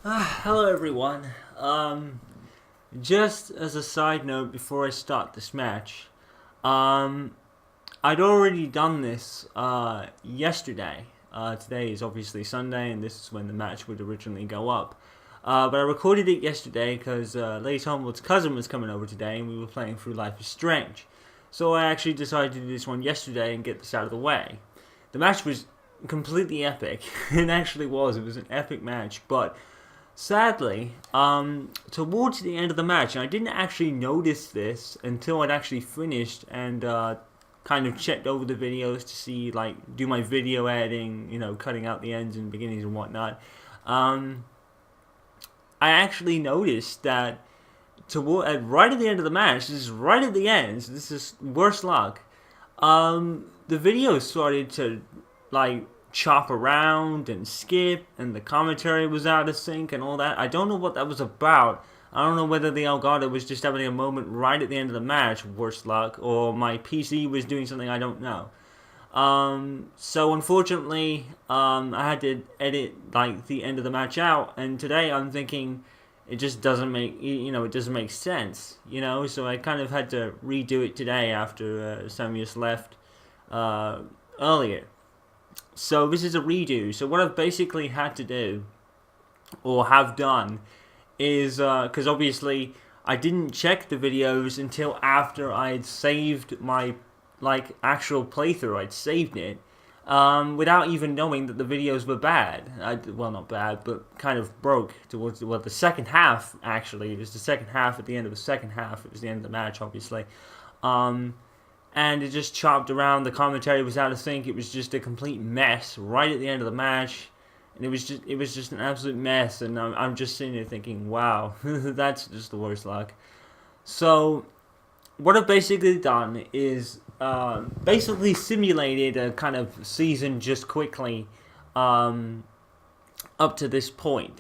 Hello everyone. Just as a side note before I start this match, um, I'd already done this yesterday. Today is obviously Sunday, and this is when the match would originally go up. But I recorded it yesterday because Lady Tomwood's cousin was coming over today, and we were playing through Life is Strange. So I actually decided to do this one yesterday and get this out of the way. The match was completely epic. It actually was. It was an epic match, but sadly, towards the end of the match, and I didn't actually notice this until I'd actually finished and kind of checked over the videos to see, like, do my video editing, cutting out the ends and beginnings and whatnot. Um, I actually noticed that right at the end of the match, this is right at the end, so this is worse luck. The video started to like chop around and skip, and the commentary was out of sync and all that. I don't know what that was about. I don't know whether the Elgato was just having a moment right at the end of the match, worse luck, or my PC was doing something I don't know. So unfortunately, I had to edit like the end of the match out, and today I'm thinking it just doesn't make it doesn't make sense, So I kind of had to redo it today after Samuels left earlier. So this is a redo. So what I've basically had to do, or have done, is because obviously I didn't check the videos until after I had saved my actual playthrough. I'd saved it without even knowing that the videos were bad. Well, not bad, but kind of broke towards the second half. Actually, it was the second half. At the end of the second half, it was the end of the match, obviously. Um, and it just chopped around. The commentary was out of sync. It was just a complete mess right at the end of the match, and it was just an absolute mess. And I'm just sitting there thinking, wow, that's just the worst luck. So what I've basically done is basically simulated a kind of season just quickly up to this point.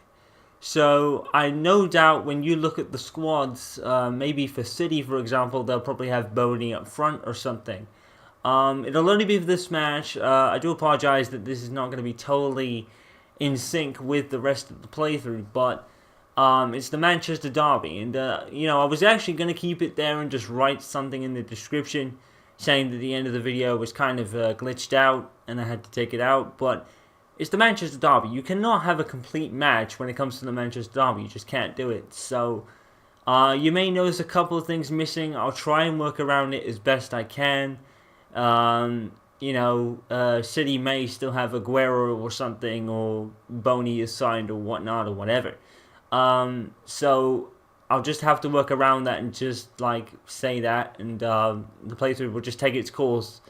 So I no doubt when you look at the squads, maybe for City, for example, they'll probably have Boney up front or something. It'll only be for this match. I do apologize that this is not going to be totally in sync with the rest of the playthrough, but it's the Manchester Derby, and I was actually going to keep it there and just write something in the description saying that the end of the video was kind of glitched out and I had to take it out, but it's the Manchester Derby. You cannot have a complete match when it comes to the Manchester Derby. You just can't do it. So you may notice a couple of things missing. I'll try and work around it as best I can. City may still have Aguero or something, or Boney is signed or whatnot or whatever. So I'll just have to work around that and just say that, and the playthrough will just take its course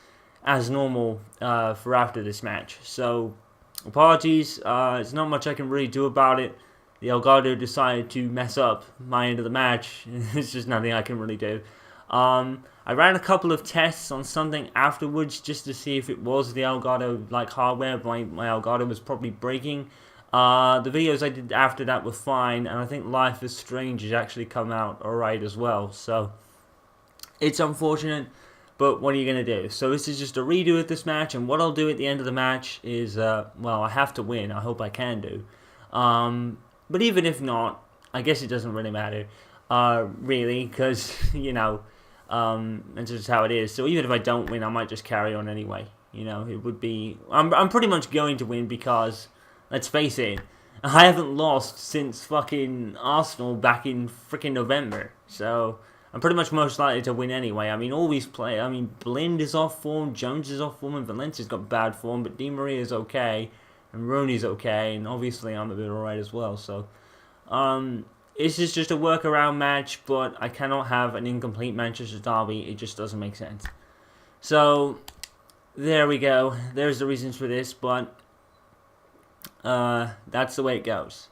as normal for after this match. So apologies, there's not much I can really do about it. The Elgato decided to mess up my end of the match. It's just nothing I can really do. I ran a couple of tests on something afterwards just to see if it was the Elgato hardware. My Elgato was probably breaking. The videos I did after that were fine, and I think Life is Strange has actually come out alright as well. So it's unfortunate, but what are you going to do? So this is just a redo of this match, and what I'll do at the end of the match is, I have to win. I hope I can do. But even if not, I guess it doesn't really matter, really, because, that's just how it is. So even if I don't win, I might just carry on anyway. It would be... I'm pretty much going to win because, let's face it, I haven't lost since fucking Arsenal back in freaking November. So I'm pretty much most likely to win anyway. Blind is off form, Jones is off form, and Valencia's got bad form, but Di Maria is okay, and Rooney's okay, and obviously I'm a bit alright as well. So, this is just a workaround match, but I cannot have an incomplete Manchester Derby. It just doesn't make sense. So, there we go. There's the reasons for this, but that's the way it goes.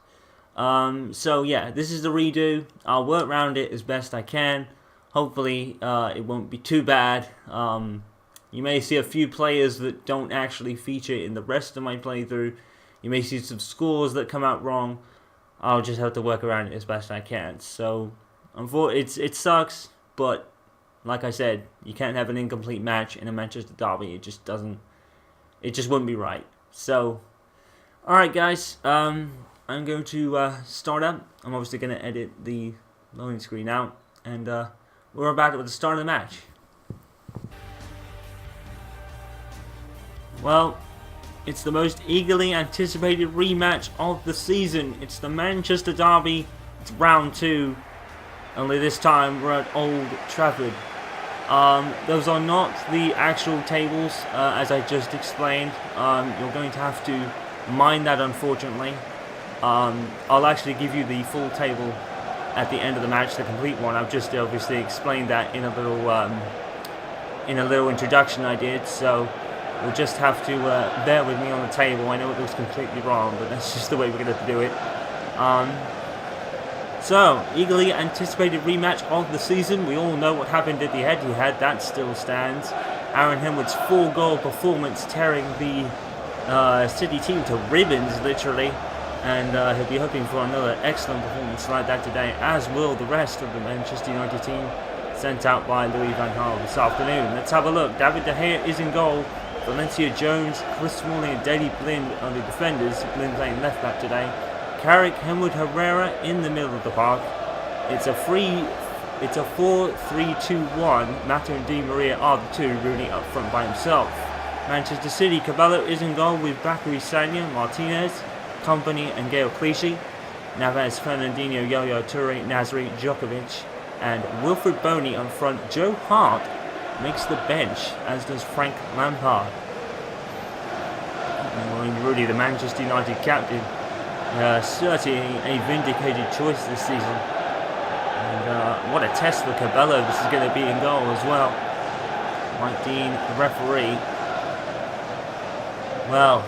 So yeah, this is the redo. I'll work around it as best I can. Hopefully, it won't be too bad. You may see a few players that don't actually feature in the rest of my playthrough. You may see some scores that come out wrong. I'll just have to work around it as best I can. So, it sucks, but like I said, you can't have an incomplete match in a Manchester Derby. It just wouldn't be right. So, alright guys, I'm going to start up. I'm obviously going to edit the loading screen out, and we're about at the start of the match. Well, it's the most eagerly anticipated rematch of the season. It's the Manchester Derby. It's round 2. Only this time we're at Old Trafford. Those are not the actual tables, as I just explained. You're going to have to mind that, unfortunately. I'll actually give you the full table at the end of the match, the complete one. I've just obviously explained that in a little introduction I did, so you'll just have to bear with me on the table. I know it looks completely wrong, but that's just the way we're going to do it. So, eagerly anticipated rematch of the season. We all know what happened at the head-to-head. That still stands. Aaron Henwood's 4-goal performance tearing the City team to ribbons, literally. And he'll be hoping for another excellent performance like that today, as will the rest of the Manchester United team sent out by Louis Van Gaal this afternoon. Let's have a look. David De Gea is in goal. Valencia Jones, Chris Smalling and Daley Blind are the defenders. Blind playing left back today. Carrick, Henwood, Herrera in the middle of the park. It's a 4-3-2-1. Mata and Di Maria are the two. Rooney up front by himself. Manchester City, Cabello is in goal with Bakary Sagna, Martinez, Company and Gael Clichy. Navas, Fernandinho, Yaya Toure, Nasri, Djokovic and Wilfred Boney on front. Joe Hart makes the bench, as does Frank Lampard. And Rudy, the Manchester United captain, certainly a vindicated choice this season. And what a test for Cabello. This is going to be in goal as well. Mike Dean, the referee. Well,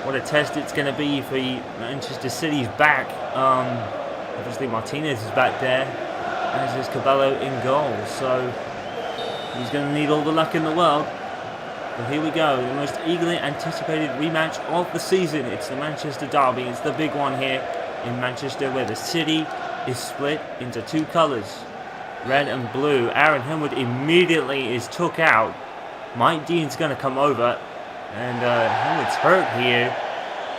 what a test it's going to be for Manchester City's back. Obviously Martinez is back there, as is Cabello in goal. So he's going to need all the luck in the world. But here we go, the most eagerly anticipated rematch of the season. It's the Manchester Derby. It's the big one here in Manchester, where the city is split into two colours, red and blue. Aaron Henwood immediately is took out. Mike Dean's going to come over, and Henwood's hurt here.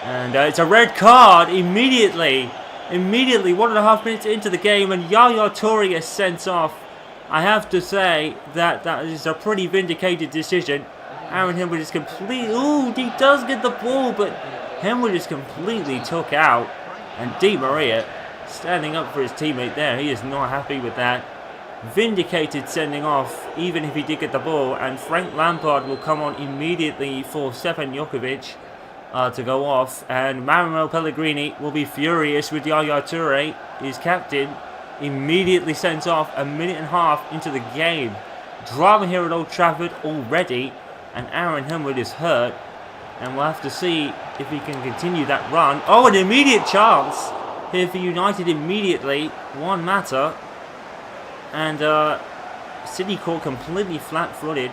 And it's a red card immediately. 1.5 minutes into the game, and Yaya Toure is sent off. I have to say that is a pretty vindicated decision. Aaron Henwood is completely... Ooh, he does get the ball, but Henwood is completely took out. And Di Maria standing up for his teammate there. He is not happy with that. Vindicated sending off, even if he did get the ball. And Frank Lampard will come on immediately for Stefan Jokovic to go off. And Mario Pellegrini will be furious with Yaya Toure, his captain. Immediately sent off 1.5 minutes into the game. Drama here at Old Trafford already. And Aaron Henwood is hurt, and we'll have to see if he can continue that run. Oh, an immediate chance here for United immediately. One Mata, and City caught completely flat-footed.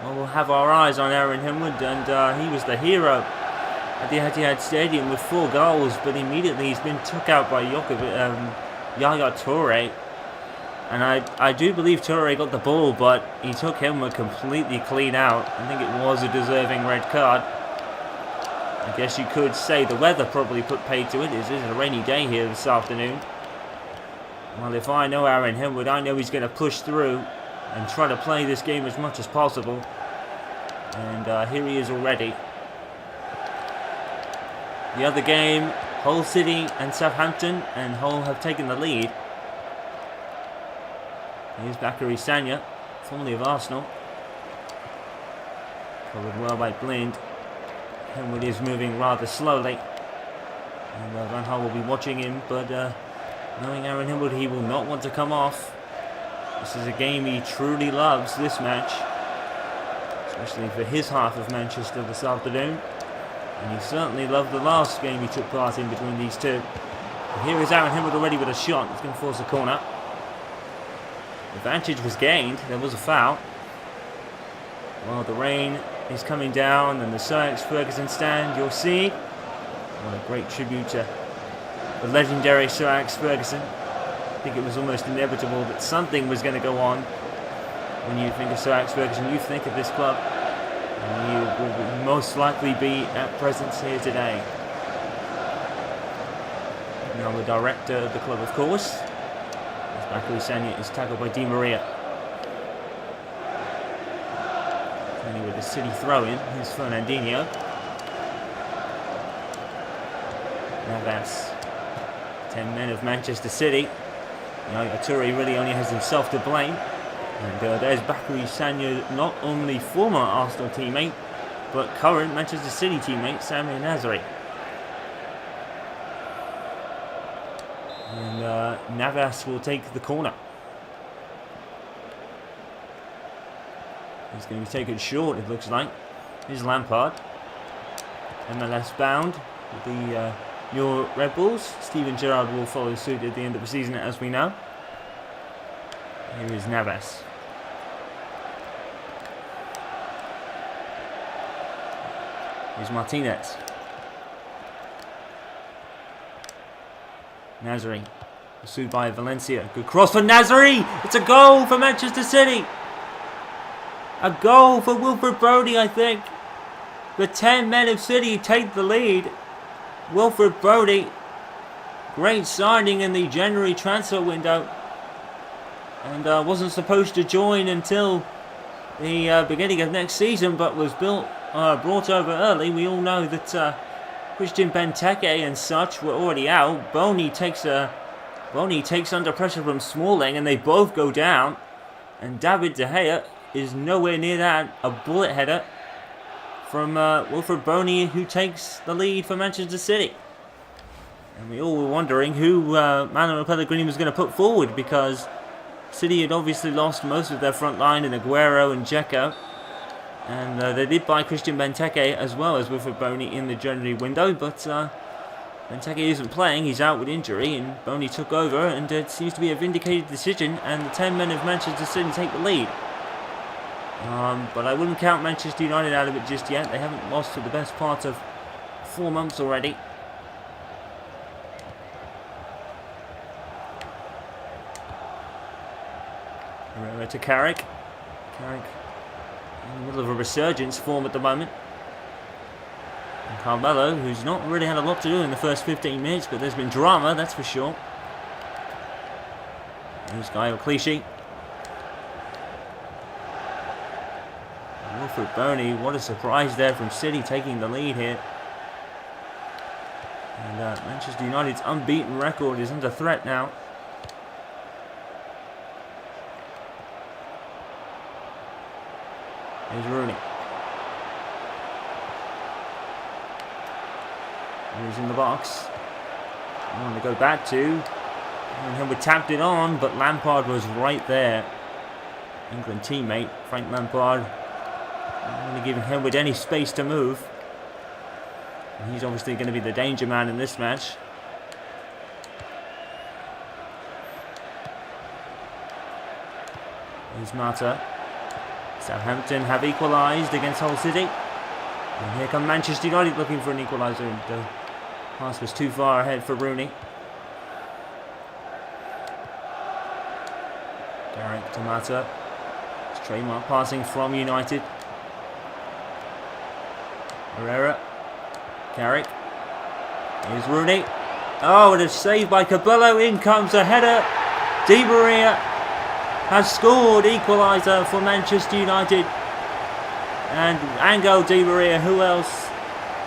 Well, we'll have our eyes on Aaron Henwood, and he was the hero at the Etihad Stadium with 4 goals, but immediately he's been took out by Yaya Toure. And I do believe Toure got the ball, but he took him completely clean out. I think it was a deserving red card. I guess you could say the weather probably put paid to it. It is a rainy day here this afternoon. Well, if I know Aaron Henwood, I know he's going to push through and try to play this game as much as possible. And here he is already. The other game, Hull City and Southampton, and Hull have taken the lead. Here's Bakary Sagna, formerly of Arsenal. Covered well by Blind. Henwood is moving rather slowly. And Van Gaal will be watching him, but knowing Aaron Henwood, he will not want to come off. This is a game he truly loves, this match. Especially for his half of Manchester this afternoon. And he certainly loved the last game he took part in between these two. And here is Aaron Henwood already with a shot. He's going to force a corner. Advantage was gained. There was a foul. Well, the rain is coming down, and the Sir Alex Ferguson stand, you'll see. What a great tribute to the legendary Sir Alex Ferguson. I think it was almost inevitable that something was going to go on. When you think of Sir Alex Ferguson, you think of this club. And you will most likely be at presence here today. Now the director of the club, of course. As Bakary Sagna is tackled by Di Maria. Only with the City throw-in, here's Fernandinho. Navas. 10 men of Manchester City. Toure really only has himself to blame. And there's Bakary Sagna, not only former Arsenal teammate, but current Manchester City teammate, Samir Nasri. And Navas will take the corner. He's going to be taken short, it looks like. Here's Lampard. MLS bound with the your Red Bulls. Steven Gerrard will follow suit at the end of the season, as we know. Here is Navas. Here's Martinez. Nasri. Pursued by Valencia. Good cross for Nasri! It's a goal for Manchester City! A goal for Wilfred Brodie, I think. The 10 men of City take the lead. Wilfred Brodie, great signing in the January transfer window, and wasn't supposed to join until the beginning of next season, but was brought over early. We all know that Christian Benteke and such were already out. Bony takes under pressure from Smalling, and they both go down. And David De Gea is nowhere near that. A bullet header from Wilfred Bony, who takes the lead for Manchester City. And we all were wondering who Manuel Pellegrini was going to put forward, because City had obviously lost most of their front line in Aguero and Dzeko. And they did buy Christian Benteke as well as Wilfred Bony in the January window, but Benteke isn't playing, he's out with injury, and Bony took over, and it seems to be a vindicated decision, and the 10 men of Manchester City take the lead. But I wouldn't count Manchester United out of it just yet. They haven't lost for the best part of 4 months already. Herrera to Carrick. Carrick in the middle of a resurgence form at the moment. And Carmelo, who's not really had a lot to do in the first 15 minutes, but there's been drama, that's for sure. Here's Gael Clichy. Wilfred Bony, what a surprise there from City, taking the lead here. And Manchester United's unbeaten record is under threat now. Here's Rooney. He's in the box. I want to go back to. And we tapped it on, but Lampard was right there. England teammate, Frank Lampard. Not really giving Henwood any space to move. And he's obviously going to be the danger man in this match. Here's Mata. Southampton have equalised against Hull City. And here come Manchester United looking for an equaliser. The pass was too far ahead for Rooney. Derek to Mata. It's trademark passing from United. Herrera. Carrick. Here's Rooney. Oh, and a save by Cabello. In comes a header. Di Maria has scored equaliser for Manchester United. And Angel Di Maria, who else?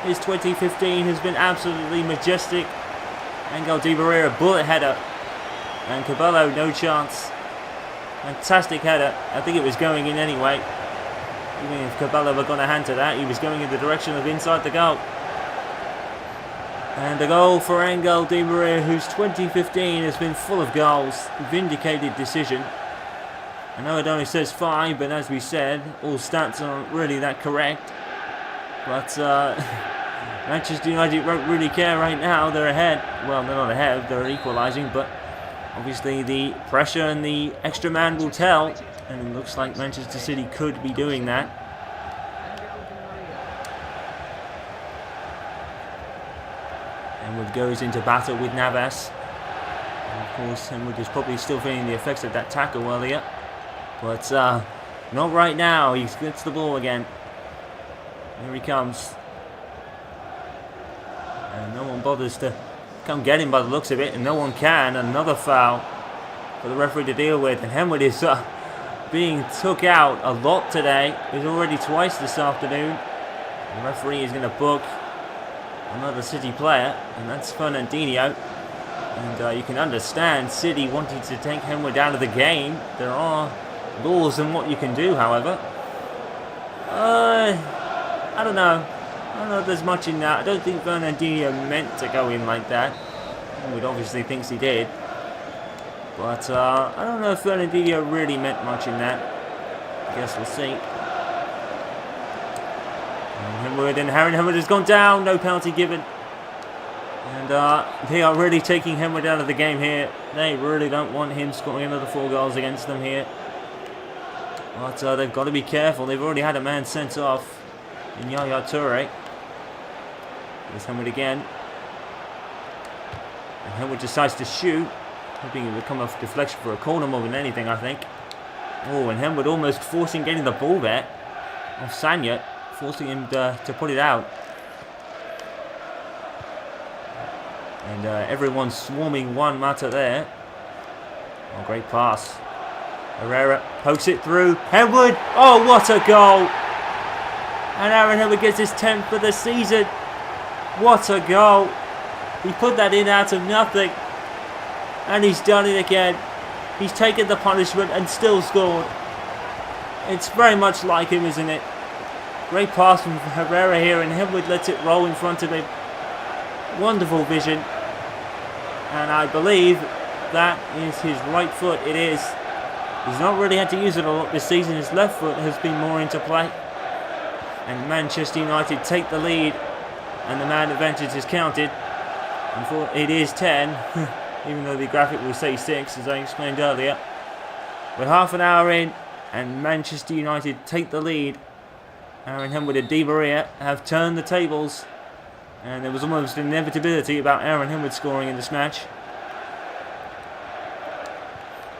His 2015 has been absolutely majestic. Angel Di Maria, a bullet header. And Cabello, no chance. Fantastic header. I think it was going in anyway. Even if Cabello were going to hand to that, he was going in the direction of inside the goal. And a goal for Angel Di Maria, whose 2015 has been full of goals. Vindicated decision. I know it only says 5, but as we said, all stats aren't really that correct. But Manchester United won't really care right now. They're ahead. Well, they're not ahead, they're equalising, but obviously the pressure and the extra man will tell. And it looks like Manchester City could be doing that. Henwood goes into battle with Navas. And of course, Henwood is probably still feeling the effects of that tackle earlier. But not right now. He gets the ball again. Here he comes. And no one bothers to come get him by the looks of it, and no one can. Another foul for the referee to deal with, and Henwood is being took out a lot today. He's already twice this afternoon. The referee is going to book another City player, and that's Fernandinho. And you can understand City wanting to take Henwood out of the game. There are laws on what you can do, however. I don't know. I don't know if there's much in that. I don't think Fernandinho meant to go in like that. Henwood obviously thinks he did. But I don't know if Fernandinho really meant much in that. I guess we'll see. And Aaron Henwood has gone down. No penalty given. And they are really taking Henwood out of the game here. They really don't want him scoring another 4 goals against them here. But they've got to be careful. They've already had a man sent off in Yaya Toure. There's Henwood again. And Henwood decides to shoot. Hoping it would come off deflection for a corner more than anything, I think. Oh, and Henwood almost getting the ball there. Off Sanya. Forcing him to put it out. And everyone's swarming Juan Mata there. Oh, great pass. Herrera pokes it through. Henwood! Oh, what a goal! And Aaron Henwood gets his 10th for the season. What a goal! He put that in out of nothing. And he's done it again. He's taken the punishment and still scored. It's very much like him, isn't it? Great pass from Herrera here, and Henwood lets it roll in front of him. Wonderful vision. And I believe that is his right foot. It is. He's not really had to use it a lot this season. His left foot has been more into play. And Manchester United take the lead. And the man advantage is counted. And it is 10. Even though the graphic will say 6, as I explained earlier. We're half an hour in. And Manchester United take the lead. Aaron Henwood and Di Maria have turned the tables. And there was almost an inevitability about Aaron Henwood scoring in this match.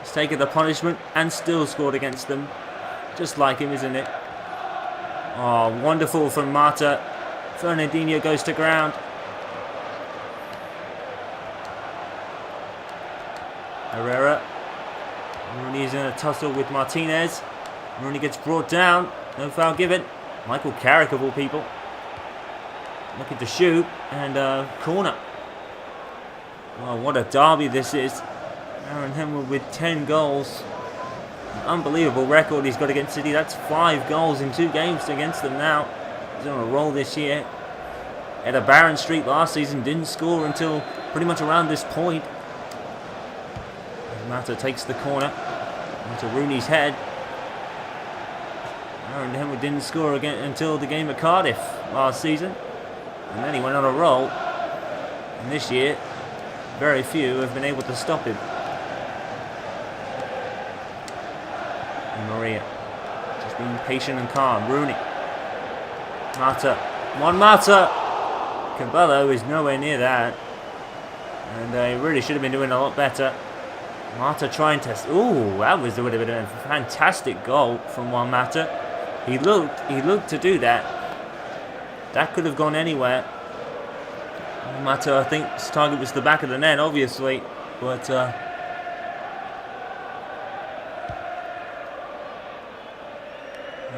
He's taken the punishment and still scored against them. Just like him, isn't it? Oh, wonderful from Mata. Fernandinho goes to ground. Herrera. Rooney is in a tussle with Martinez. Rooney gets brought down. No foul given. Michael Carrick of all people. Looking to shoot, and corner. Oh, what a derby this is. Aaron Henwood with 10 goals. An unbelievable record he's got against City. That's 5 goals in 2 games against them now. He's on a roll this year. Had a barren streak last season, didn't score until pretty much around this point. Mata takes the corner into Rooney's head. Aaron Henwood didn't score again until the game at Cardiff last season. And then he went on a roll. And this year, very few have been able to stop him. And Maria, just being patient and calm. Rooney. Mata. Juan Mata. Cabello is nowhere near that. And they really should have been doing a lot better. Mata trying to... Ooh, that would have been a fantastic goal from Juan Mata. He looked to do that. That could have gone anywhere. Mata, I think his target was the back of the net, obviously. But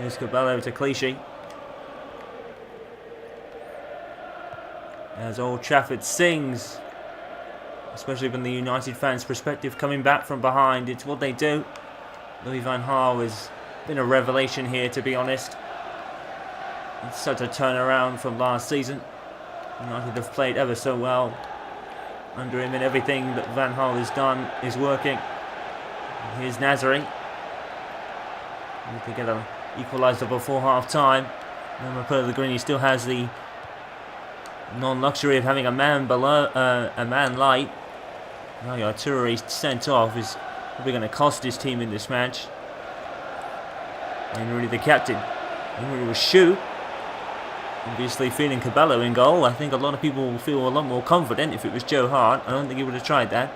here's Cabello to Clichy. As Old Trafford sings, especially from the United fans' perspective, coming back from behind. It's what they do. Louis Van Gaal has been a revelation here, to be honest. It's such a turnaround from last season. United have played ever so well under him, and everything that Van Gaal has done is working. And here's Nazari. They get an equaliser before half time. Remember, Pellegrini still has the non-luxury of having a man below, a man light. Now Toure sent off is probably going to cost his team in this match. And really the captain. He will shoot. Obviously feeling Cabello in goal. I think a lot of people will feel a lot more confident if it was Joe Hart. I don't think he would have tried that.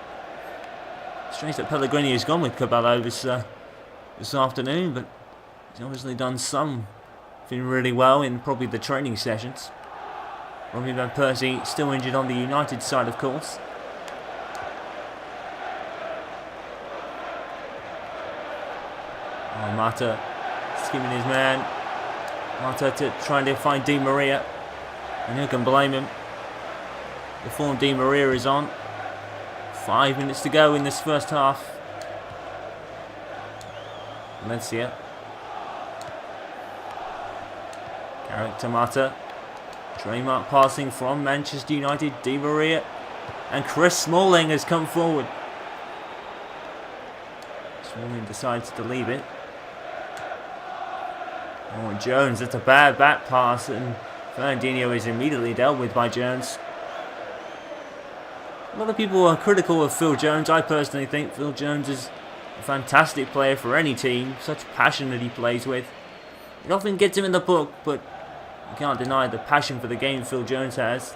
Strange that Pellegrini has gone with Cabello this afternoon, but he's obviously done something really well in probably the training sessions. Robin Van Persie still injured on the United side, of course. Oh, Mata skimming his man. Mata trying to find Di Maria. And who can blame him? The form Di Maria is on. 5 minutes to go in this first half. Valencia. Carrick to Mata. Trademark passing from Manchester United. Di Maria. And Chris Smalling has come forward. Smalling decides to leave it. Oh, Jones, that's a bad back pass, and Fernandinho is immediately dealt with by Jones. A lot of people are critical of Phil Jones. I personally think Phil Jones is a fantastic player for any team. Such passion that he plays with. It often gets him in the book, but you can't deny the passion for the game Phil Jones has.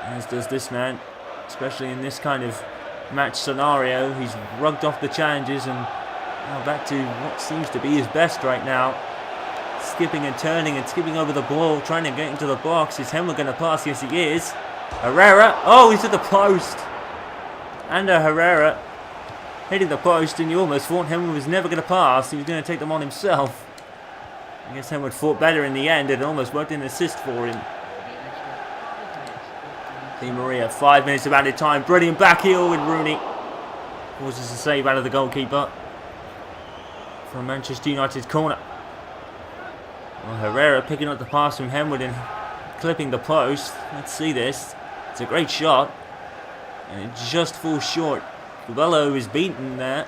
As does this man, especially in this kind of match scenario. He's rugged off the challenges and now back to what seems to be his best right now. Skipping and turning and skipping over the ball, trying to get into the box. Is Henry going to pass? Yes, he is. Herrera. Oh, he's at the post. And Herrera hitting the post, and you almost thought Henry was never going to pass. He was going to take them on himself. I guess Henry fought better in the end. It almost worked an assist for him. Di Maria, 5 minutes of added time. Brilliant back heel with Rooney. Causes a save out of the goalkeeper. From Manchester United's corner. Well, Herrera picking up the pass from Henwood and clipping the post. Let's see this. It's a great shot. And it just falls short. Cabello is beaten there.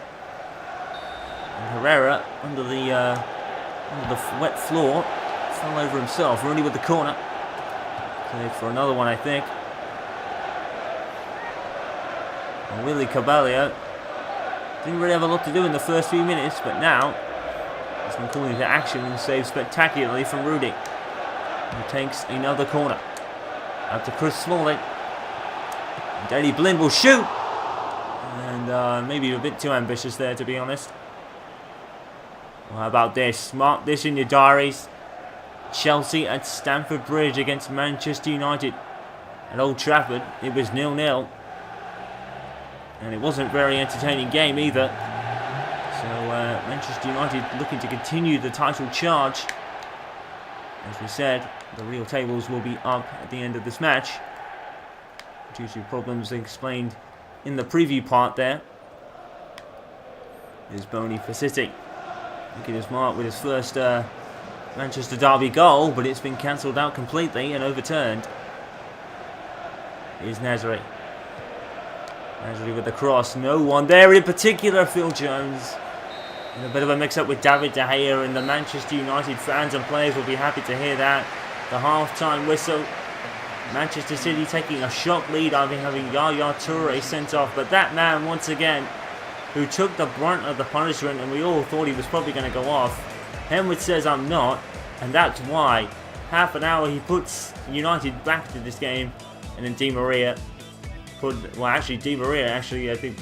And Herrera under the wet floor. Fell over himself. Rooney with the corner. Cleared for another one, I think. And Willie Cabello didn't really have a lot to do in the first few minutes, but now he's been called into action and saved spectacularly from Rudy. He takes another corner. Out to Chris Smalling. And Daley Blind will shoot! And maybe a bit too ambitious there, to be honest. Well, how about this? Mark this in your diaries. Chelsea at Stamford Bridge against Manchester United. At Old Trafford, it was 0-0. And it wasn't a very entertaining game either. So Manchester United looking to continue the title charge. As we said, the real tables will be up at the end of this match, due to problems explained in the preview part there. Here's Boney for City. Making his mark with his first Manchester derby goal, but it's been cancelled out completely and overturned. Here's Nasri. Nasri with the cross. No one there in particular. Phil Jones. And a bit of a mix-up with David De Gea, and the Manchester United fans and players will be happy to hear that. The half-time whistle. Manchester City taking a shock lead after having Yaya Toure sent off. But that man, once again, who took the brunt of the punishment, and we all thought he was probably going to go off. Henwood says, I'm not. And that's why. Half an hour he puts United back to this game. And then Di Maria Di Maria actually, I think,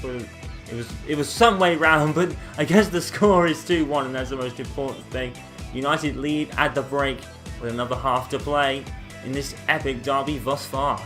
it was some way round, but I guess the score is 2-1, and that's the most important thing. United lead at the break with another half to play in this epic derby thus far.